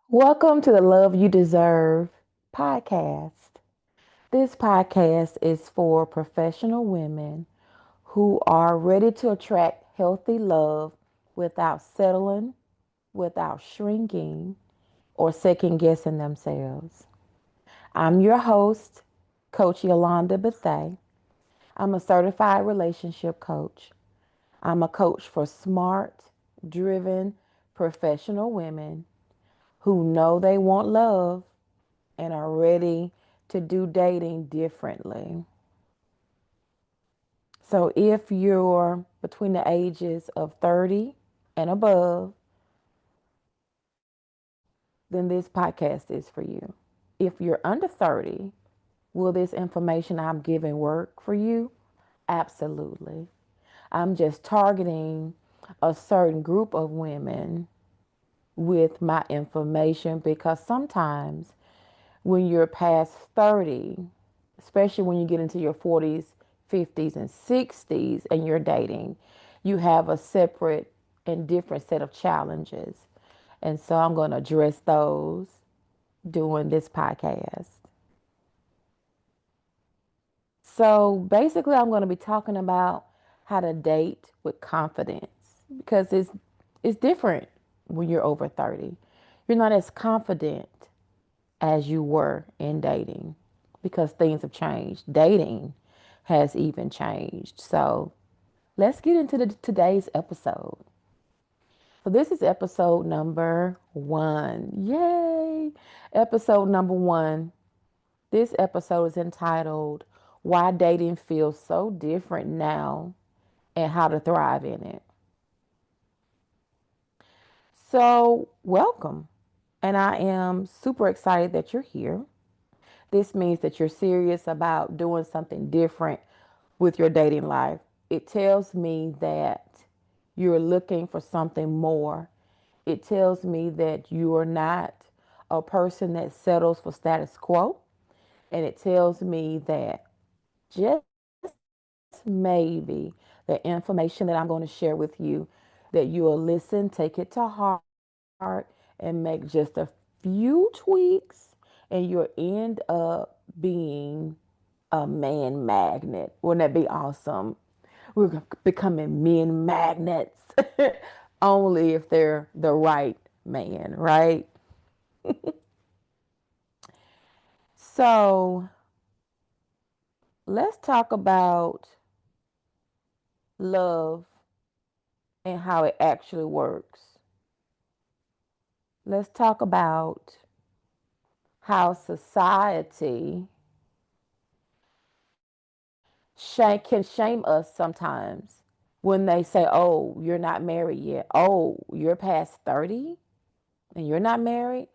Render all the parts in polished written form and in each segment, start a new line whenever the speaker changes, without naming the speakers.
Welcome to the Love You Deserve podcast. This podcast is for professional women who are ready to attract healthy love without settling, without shrinking, or second guessing themselves. I'm your host, Coach Yolanda Bethay. I'm a certified relationship coach. I'm a coach for smart, driven, professional women who know they want love and are ready to do dating differently. So if you're between the ages of 30 and above, then this podcast is for you. If you're under 30, will this information I'm giving work for you? Absolutely. I'm just targeting a certain group of women with my information because sometimes when you're past 30, especially when you get into your 40s, 50s, and 60s and you're dating, you have a separate and different set of challenges. And so I'm going to address those during this podcast. So basically, I'm going to be talking about how to date with confidence because it's different when you're over 30. You're not as confident as you were in dating because things have changed. Dating has even changed. So let's get into today's episode. So this is episode number 1. Yay! Episode number 1. This episode is entitled Why Dating Feels So Different Now and How to Thrive in It. So, welcome. And I am super excited that you're here. This means that you're serious about doing something different with your dating life. It tells me that you're looking for something more. It tells me that you are not a person that settles for status quo. And it tells me that just maybe the information that I'm going to share with you, that you will listen, take it to heart, and make just a few tweaks, and you'll end up being a man magnet. Wouldn't that be awesome? We're becoming men magnets only if they're the right man, right? So let's talk about love and how it actually works. Let's talk about how society can shame us sometimes when they say, oh, you're not married yet. Oh, you're past 30 and you're not married.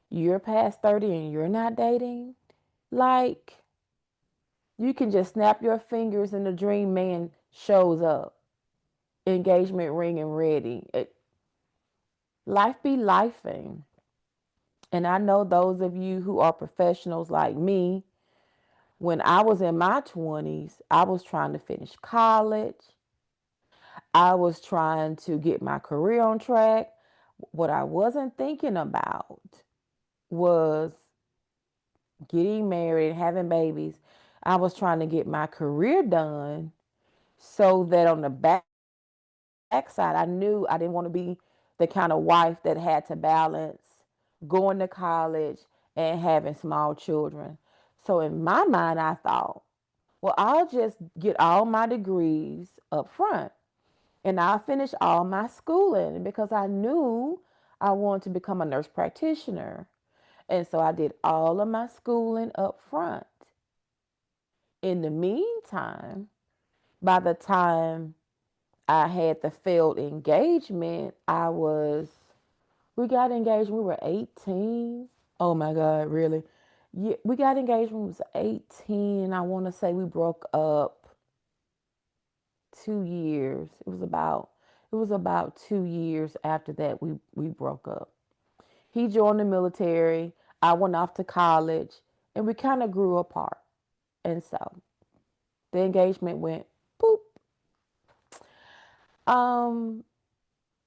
You're past 30 and you're not dating. Like, you can just snap your fingers and the dream man shows up. Engagement ring and ready. Life be lifing. And I know those of you who are professionals like me, when I was in my 20s, I was trying to finish college. I was trying to get my career on track. What I wasn't thinking about was getting married, having babies. I was trying to get my career done so that on the backside, I knew I didn't want to be the kind of wife that had to balance going to college and having small children. So in my mind, I thought, well, I'll just get all my degrees up front and I'll finish all my schooling because I knew I wanted to become a nurse practitioner. And so I did all of my schooling up front. In the meantime, by the time I had the failed engagement, we got engaged when we were 18. Oh my God, really? Yeah, we got engaged when we was 18. I want to say we broke up 2 years. It was about 2 years after that we broke up. He joined the military. I went off to college, and we kind of grew apart. And so the engagement went boop. Um,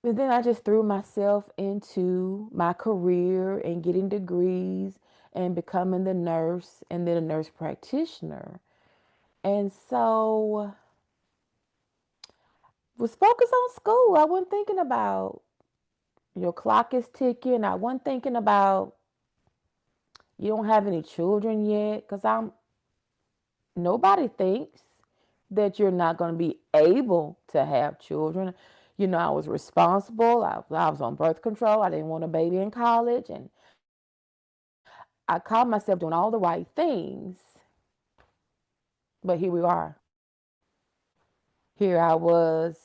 And then I just threw myself into my career and getting degrees and becoming the nurse and then a nurse practitioner. And so was focused on school. I wasn't thinking about your clock is ticking. I wasn't thinking about you don't have any children yet because I'm nobody thinks that you're not going to be able to have children. You know, I was responsible. I was on birth control. I didn't want a baby in college. And I called myself doing all the right things. But here we are. Here I was,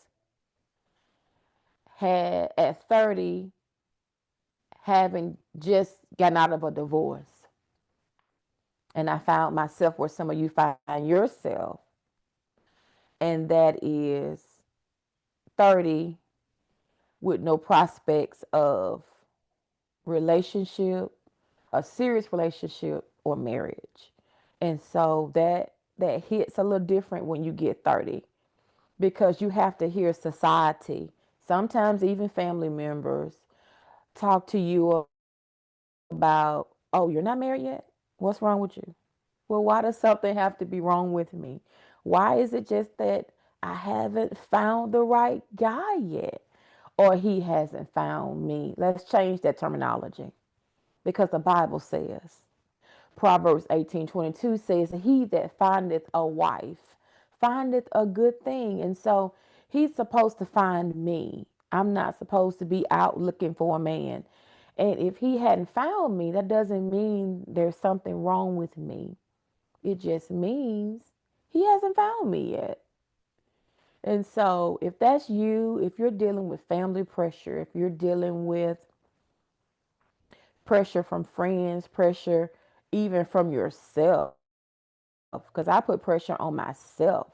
had at 30, having just gotten out of a divorce. And I found myself where some of you find yourself, and that is 30 with no prospects of relationship, a serious relationship, or marriage. And so that hits a little different when you get 30 because you have to hear society, sometimes even family members, talk to you about, oh, you're not married yet? What's wrong with you? Well, why does something have to be wrong with me? Why is it just that I haven't found the right guy yet? Or he hasn't found me? Let's change that terminology because the Bible says, Proverbs 18:22 says, he that findeth a wife findeth a good thing. And so he's supposed to find me. I'm not supposed to be out looking for a man. And if he hadn't found me, that doesn't mean there's something wrong with me. It just means he hasn't found me yet. And so if that's you, if you're dealing with family pressure, if you're dealing with pressure from friends, pressure even from yourself, because I put pressure on myself,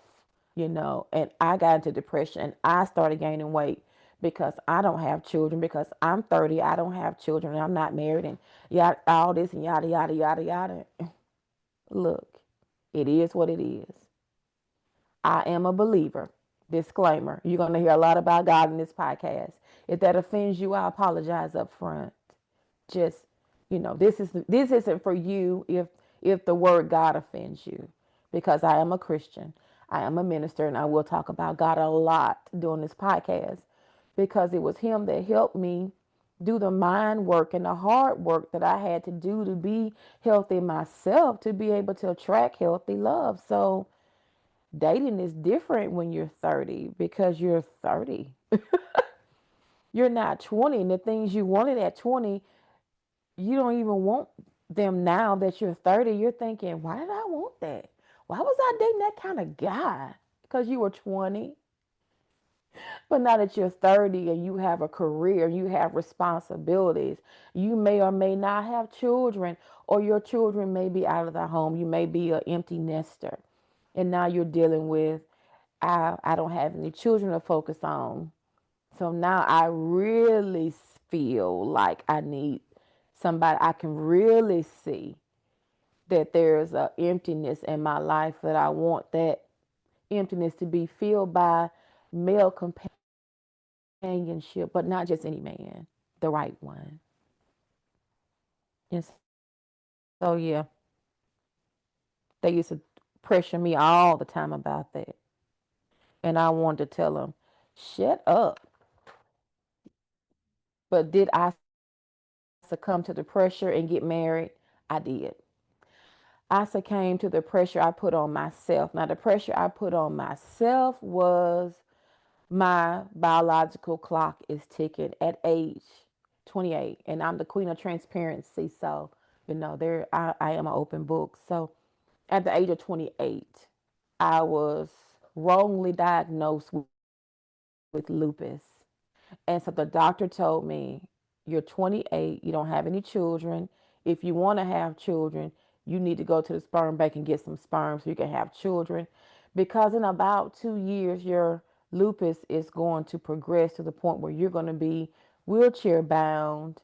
and I got into depression and I started gaining weight because I don't have children, because I'm 30, I don't have children, and I'm not married, and yada, all this and yada, yada, yada, yada. Look, it is what it is. I am a believer. Disclaimer. You're going to hear a lot about God in this podcast. If that offends you, I apologize up front. Just, this isn't for you if the word God offends you, because I am a Christian. I am a minister, and I will talk about God a lot during this podcast because it was him that helped me do the mind work and the hard work that I had to do to be healthy myself, to be able to attract healthy love. So dating is different when you're 30 because you're 30. You're not 20. And the things you wanted at 20, you don't even want them now that you're 30. You're thinking, why did I want that? Why was I dating that kind of guy? Because you were 20. But now that you're 30 and you have a career, you have responsibilities, you may or may not have children, or your children may be out of the home. You may be an empty nester. And now you're dealing with, I don't have any children to focus on. So now I really feel like I need somebody I can really see that there's an emptiness in my life, that I want that emptiness to be filled by male companionship, but not just any man, the right one. And so, yeah, they used to pressure me all the time about that. And I wanted to tell them, shut up. But did I succumb to the pressure and get married? I did. I succumbed to the pressure I put on myself. Now, the pressure I put on myself was my biological clock is ticking at age 28, and I'm the queen of transparency. So, I am an open book. So, at the age of 28, I was wrongly diagnosed with lupus. And so the doctor told me, you're 28, you don't have any children. If you want to have children, you need to go to the sperm bank and get some sperm so you can have children. Because in about 2 years, your lupus is going to progress to the point where you're going to be wheelchair bound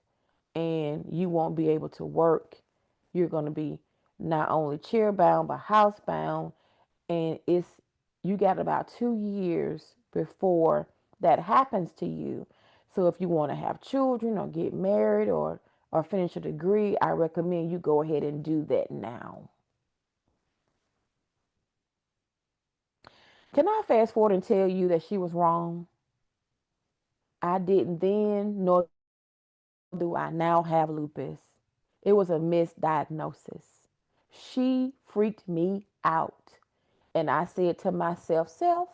and you won't be able to work. You're going to be not only chair bound, but house bound. And you got about 2 years before that happens to you. So if you want to have children or get married or finish a degree, I recommend you go ahead and do that now. Can I fast forward and tell you that she was wrong? I didn't then, nor do I now have lupus. It was a misdiagnosis. She freaked me out. And I said to myself, self,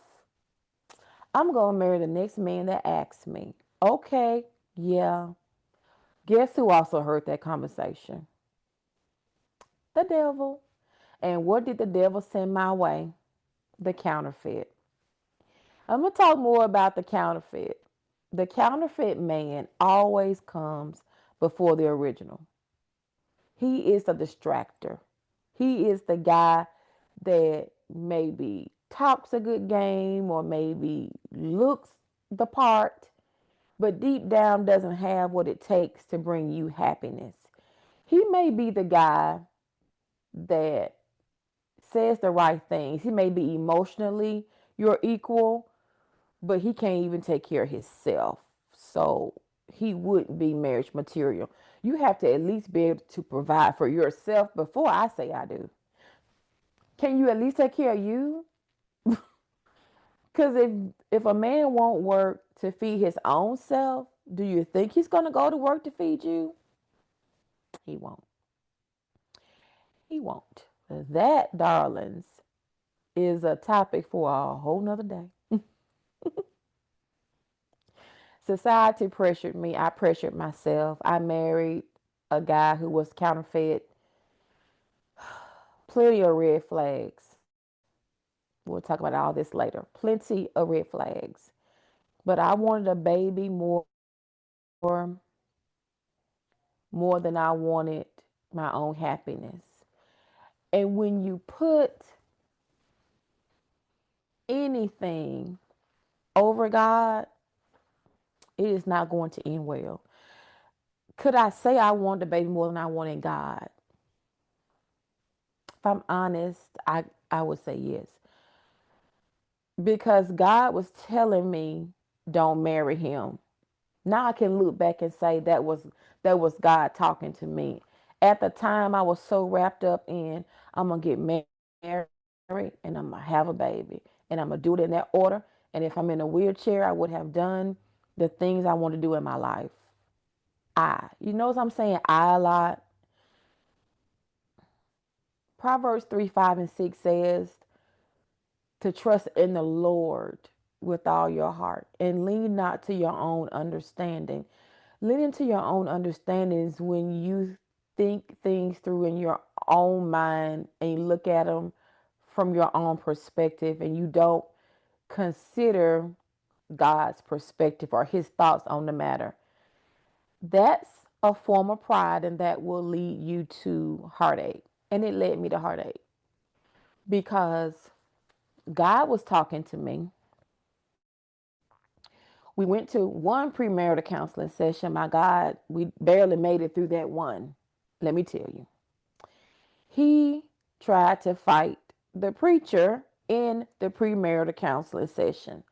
I'm going to marry the next man that asks me. Okay, yeah. Guess who also heard that conversation? The devil. And what did the devil send my way? The counterfeit. I'm going to talk more about the counterfeit. The counterfeit man always comes before the original. He is a distractor. He is the guy that maybe talks a good game or maybe looks the part, but deep down doesn't have what it takes to bring you happiness. He may be the guy that says the right things. He may be emotionally your equal, but he can't even take care of himself. So he wouldn't be marriage material. You have to at least be able to provide for yourself before I say I do. Can you at least take care of you? Because if a man won't work to feed his own self, do you think he's going to go to work to feed you? He won't. He won't. That, darlings, is a topic for a whole nother day. Society pressured me. I pressured myself. I married a guy who was counterfeit. Plenty of red flags. We'll talk about all this later. Plenty of red flags. But I wanted a baby more than I wanted my own happiness. And when you put anything over God, it is not going to end well. Could I say I wanted a baby more than I wanted God? If I'm honest, I would say yes. Because God was telling me, don't marry him. Now I can look back and say that was God talking to me. At the time I was so wrapped up in I'm gonna get married and I'm gonna have a baby and I'm gonna do it in that order. And if I'm in a wheelchair, I would have done the things I want to do in my life. You know what I'm saying? I a lot. Proverbs 3, 5, and 6 says to trust in the Lord with all your heart and lean not to your own understanding. Leaning to your own understanding is when you think things through in your own mind and you look at them from your own perspective and you don't consider God's perspective or his thoughts on the matter. That's a form of pride and that will lead you to heartache. And it led me to heartache because God was talking to me. We went to one premarital counseling session. My God, we barely made it through that one. Let me tell you. He tried to fight the preacher in the premarital counseling session.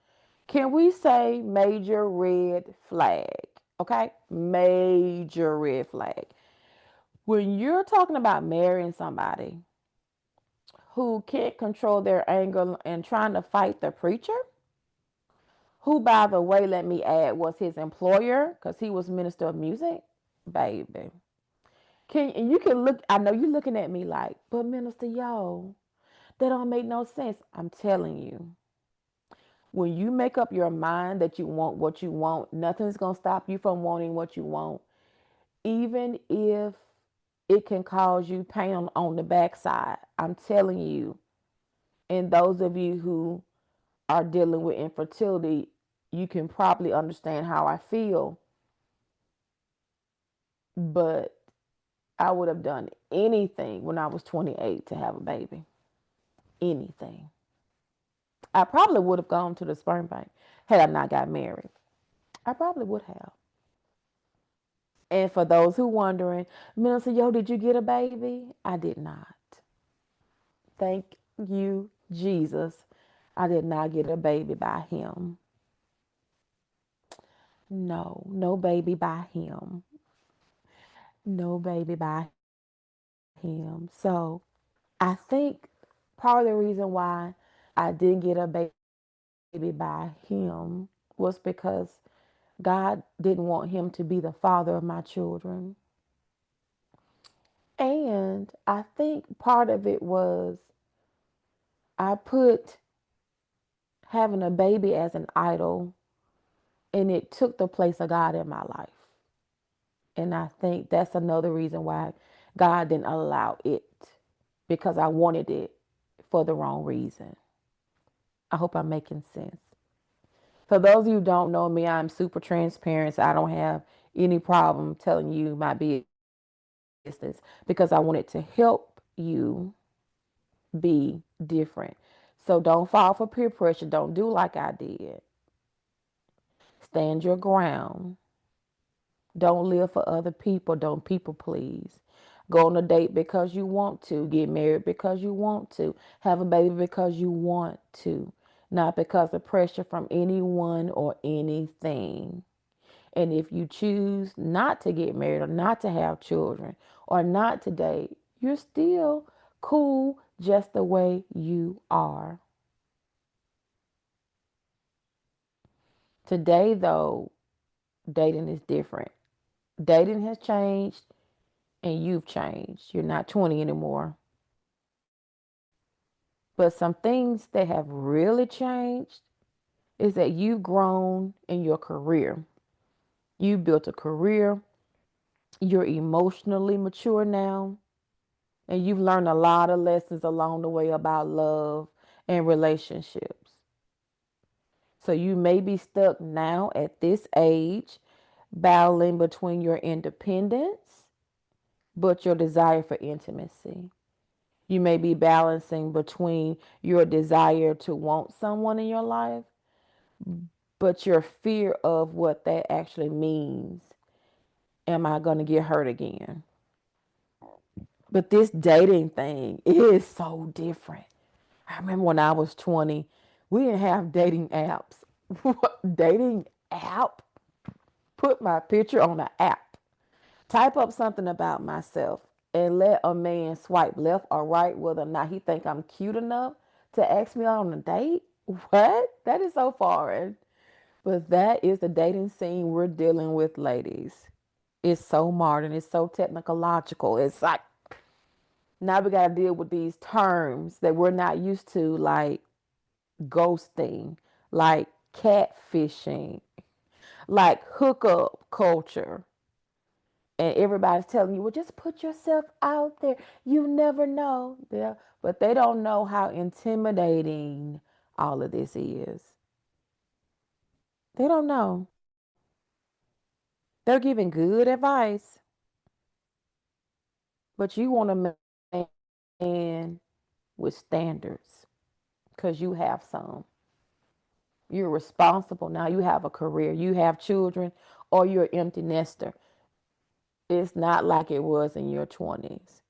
Can we say major red flag? Okay? Major red flag. When you're talking about marrying somebody who can't control their anger and trying to fight the preacher, who, by the way, let me add, was his employer because he was minister of music, baby. And you can look, I know you're looking at me like, but Minister, yo, that don't make no sense. I'm telling you, when you make up your mind that you want what you want, nothing's going to stop you from wanting what you want, even if it can cause you pain on the backside. I'm telling you, and those of you who are dealing with infertility, you can probably understand how I feel. But I would have done anything when I was 28 to have a baby. Anything. I probably would have gone to the sperm bank had I not got married. I probably would have. And for those who wondering, Minister, yo, did you get a baby? I did not. Thank you, Jesus. I did not get a baby by him. No, no baby by him. No baby by him. So I think part of the reason why I didn't get a baby by him was because God didn't want him to be the father of my children. And I think part of it was I put having a baby as an idol, and it took the place of God in my life. And I think that's another reason why God didn't allow it, because I wanted it for the wrong reason. I hope I'm making sense. For those of you who don't know me, I'm super transparent. So I don't have any problem telling you my business because I wanted to help you be different. So don't fall for peer pressure. Don't do like I did. Stand your ground. Don't live for other people. Don't people please. Go on a date because you want to. Get married because you want to. Have a baby because you want to. Not because of pressure from anyone or anything. And if you choose not to get married or not to have children or not to date, you're still cool just the way you are. Today, though, dating is different. Dating has changed and you've changed. You're not 20 anymore. But some things that have really changed is that you've grown in your career. You built a career. You're emotionally mature now. And you've learned a lot of lessons along the way about love and relationships. So you may be stuck now at this age, battling between your independence, but your desire for intimacy. You may be balancing between your desire to want someone in your life, but your fear of what that actually means. Am I going to get hurt again? But this dating thing is so different. I remember when I was 20, we didn't have dating apps. Dating app? Put my picture on an app. Type up something about myself and let a man swipe left or right whether or not he think I'm cute enough to ask me out on a date. What? That is so foreign. But that is the dating scene we're dealing with, ladies. It's so modern. It's so technological. It's like now we got to deal with these terms that we're not used to, like ghosting, like catfishing, like hookup culture. And everybody's telling you, well, just put yourself out there. You never know. Yeah, but they don't know how intimidating all of this is. They don't know. They're giving good advice, but you want a man with standards because you have some. You're responsible now. You have a career, you have children, or you're an empty nester. It's not like it was in your 20s.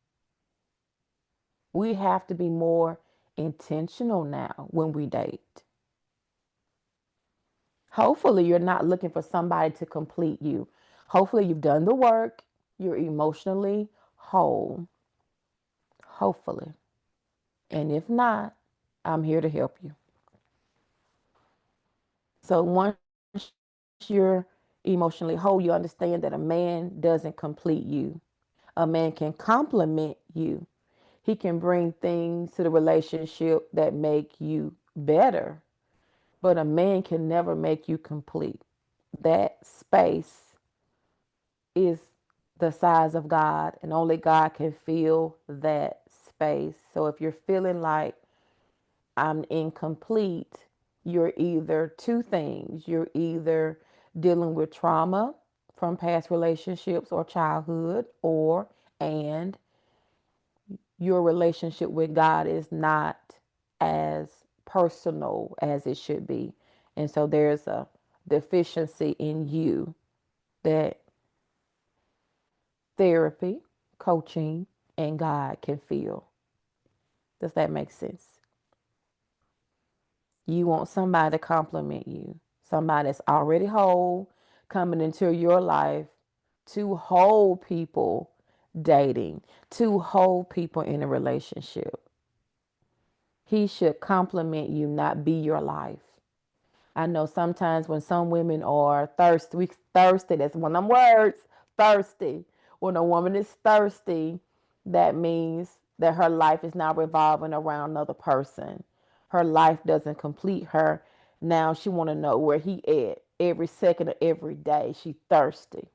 We have to be more intentional now when we date. Hopefully, you're not looking for somebody to complete you. Hopefully, you've done the work, you're emotionally whole. Hopefully. And if not, I'm here to help you. So once you're emotionally whole, you understand that a man doesn't complete you. A man can complement you. He can bring things to the relationship that make you better, but a man can never make you complete. That space is the size of God, and only God can fill that space. So if you're feeling like I'm incomplete, you're either two things. You're either dealing with trauma from past relationships or childhood, or and your relationship with God is not as personal as it should be. And so there's a deficiency in you that therapy, coaching, and God can feel. Does that make sense? You want somebody to compliment you, somebody that's already whole, coming into your life, two whole people dating, two whole people in a relationship. He should compliment you, not be your life. I know sometimes when some women are thirsty, that's one of them words, thirsty. When a woman is thirsty, that means that her life is now revolving around another person. Her life doesn't complete her. Now she want to know where he at every second of every day. She thirsty.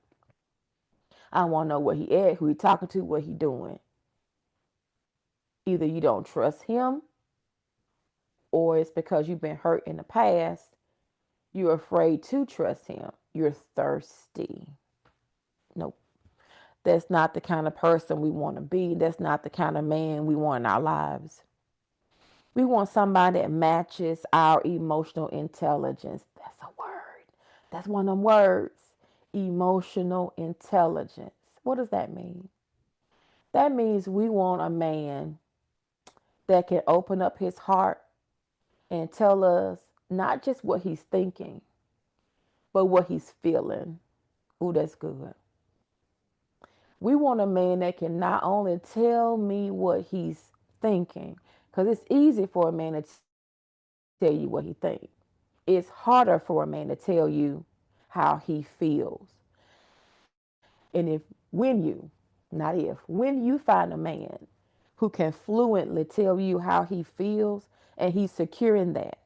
I want to know where he at, who he talking to, what he doing. Either you don't trust him or it's because you've been hurt in the past. You're afraid to trust him. You're thirsty. Nope. That's not the kind of person we want to be. That's not the kind of man we want in our lives. We want somebody that matches our emotional intelligence. That's a word. That's one of them words. Emotional intelligence. What does that mean? That means we want a man that can open up his heart and tell us not just what he's thinking, but what he's feeling. Ooh, that's good. We want a man that can not only tell me what he's thinking, because it's easy for a man to tell you what he thinks. It's harder for a man to tell you how he feels. And if, when you, not if, when you find a man who can fluently tell you how he feels and he's secure in that,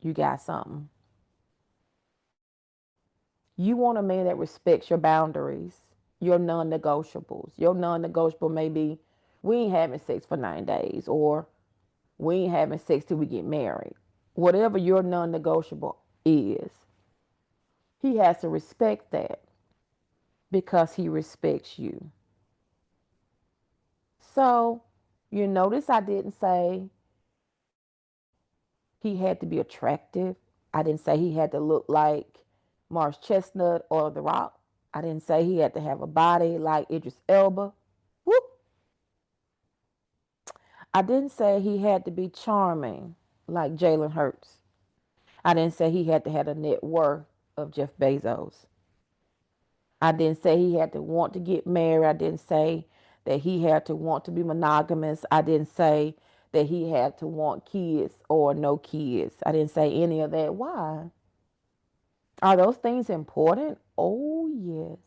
you got something. You want a man that respects your boundaries, your non negotiables. Your non negotiable may be we ain't having sex for 9 days or we ain't having sex till we get married. Whatever your non negotiable is, he has to respect that because he respects you. So, you notice I didn't say he had to be attractive. I didn't say he had to look like Mars Chestnut or The Rock. I didn't say he had to have a body like Idris Elba. Whoop. I didn't say he had to be charming like Jalen Hurts. I didn't say he had to have a net worth of Jeff Bezos. I didn't say he had to want to get married. I didn't say that he had to want to be monogamous. I didn't say that he had to want kids or no kids. I didn't say any of that. Why? Are those things important? Oh, yes.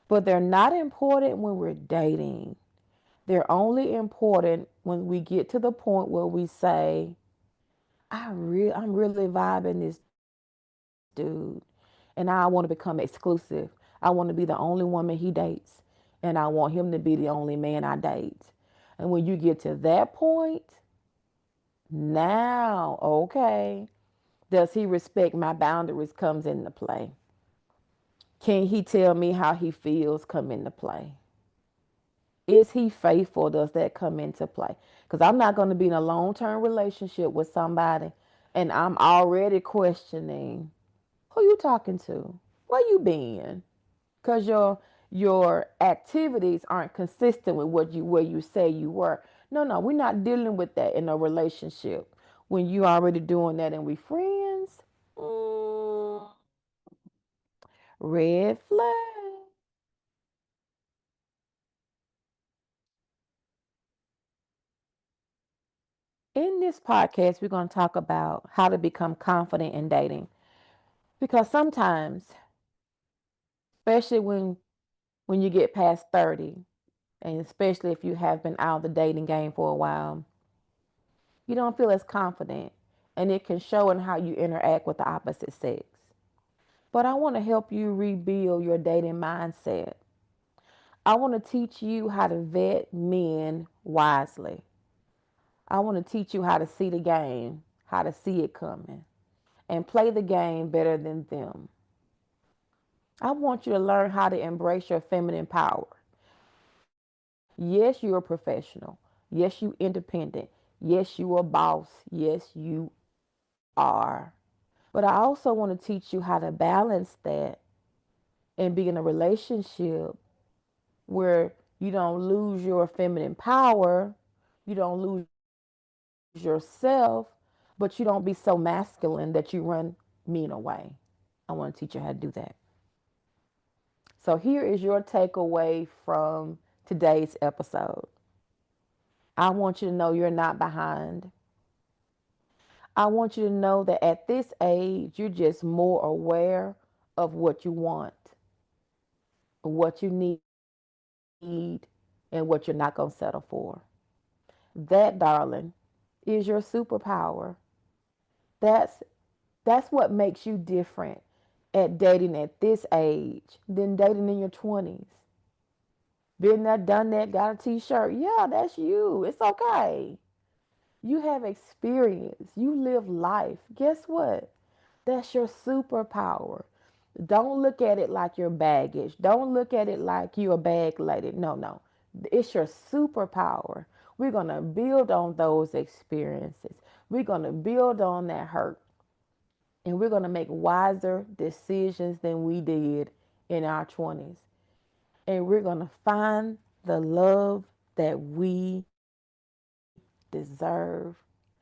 But they're not important when we're dating. They're only important when we get to the point where we say, I'm really vibing this dude. And I want to become exclusive. I want to be the only woman he dates. And I want him to be the only man I date. And when you get to that point, now, okay, does he respect my boundaries comes into play. Can he tell me how he feels come into play? Is he faithful? Does that come into play? Because I'm not going to be in a long-term relationship with somebody and I'm already questioning who you talking to? Where you been? Because your activities aren't consistent with what you where you say you were. No, no, we're not dealing with that in a relationship. When you already doing that and we friends, mm, red flag. In this podcast, we're going to talk about how to become confident in dating. Because sometimes, especially when you get past 30, and especially if you have been out of the dating game for a while, you don't feel as confident. And it can show in how you interact with the opposite sex. But I want to help you rebuild your dating mindset. I want to teach you how to vet men wisely. I want to teach you how to see the game, how to see it coming, and play the game better than them. I want you to learn how to embrace your feminine power. Yes, you're a professional. Yes, you independent. Yes, you a boss. Yes, you are. But I also want to teach you how to balance that and be in a relationship where you don't lose your feminine power, you don't lose yourself, but you don't be so masculine that you run men away. I want to teach you how to do that. So here is your takeaway from today's episode. I want you to know you're not behind. I want you to know that at this age, you're just more aware of what you want, what you need, and what you're not going to settle for. That, darling, is your superpower. That's that's what makes you different at dating at this age than dating in your 20s. Been there, done that, got a t-shirt. Yeah, that's you. It's okay. You have experience. You live life. Guess what? That's your superpower. Don't look at it like your baggage. Don't look at it like you're a bag lady. No, no. It's your superpower. We're going to build on those experiences. We're going to build on that hurt. And we're going to make wiser decisions than we did in our 20s. And we're going to find the love that we deserve.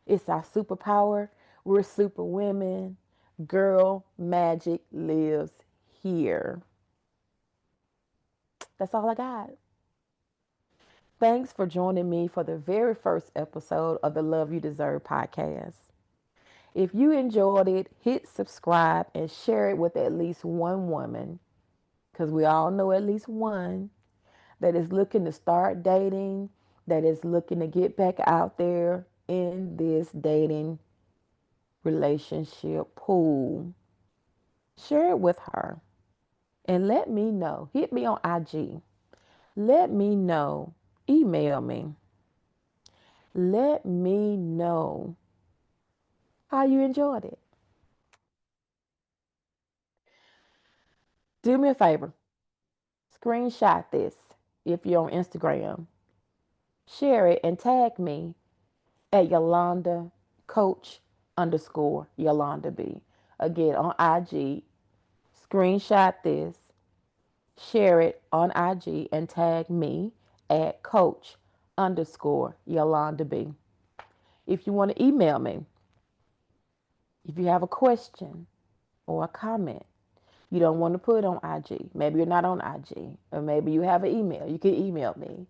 It's our superpower. We're super women. Girl magic lives here. That's all I got. Thanks for joining me for the very first episode of the Love You Deserve podcast. If you enjoyed it, hit subscribe and share it with at least one woman, because we all know at least one that is looking to start dating, that is looking to get back out there in this dating relationship pool. Share it with her and let me know. Hit me on IG. Let me know. Email me. Let me know how you enjoyed it. Do me a favor. Screenshot this if you're on Instagram. Share it and tag me at Yolanda Coach underscore Yolanda B. Again, on IG, screenshot this, share it on IG, and tag me at Coach underscore Yolanda B. If you want to email me, if you have a question or a comment you don't want to put on IG, maybe you're not on IG, or maybe you have an email, you can email me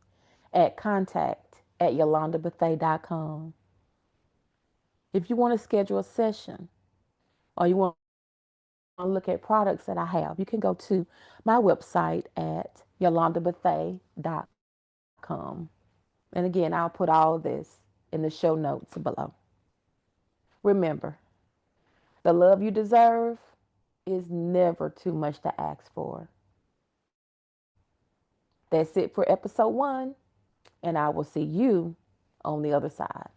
at contact@yolandabethea.com. If you want to schedule a session or you want to look at products that I have, you can go to my website at yolandabethea.com. And again, I'll put all of this in the show notes below. Remember, the love you deserve is never too much to ask for. That's it for episode 1, and I will see you on the other side.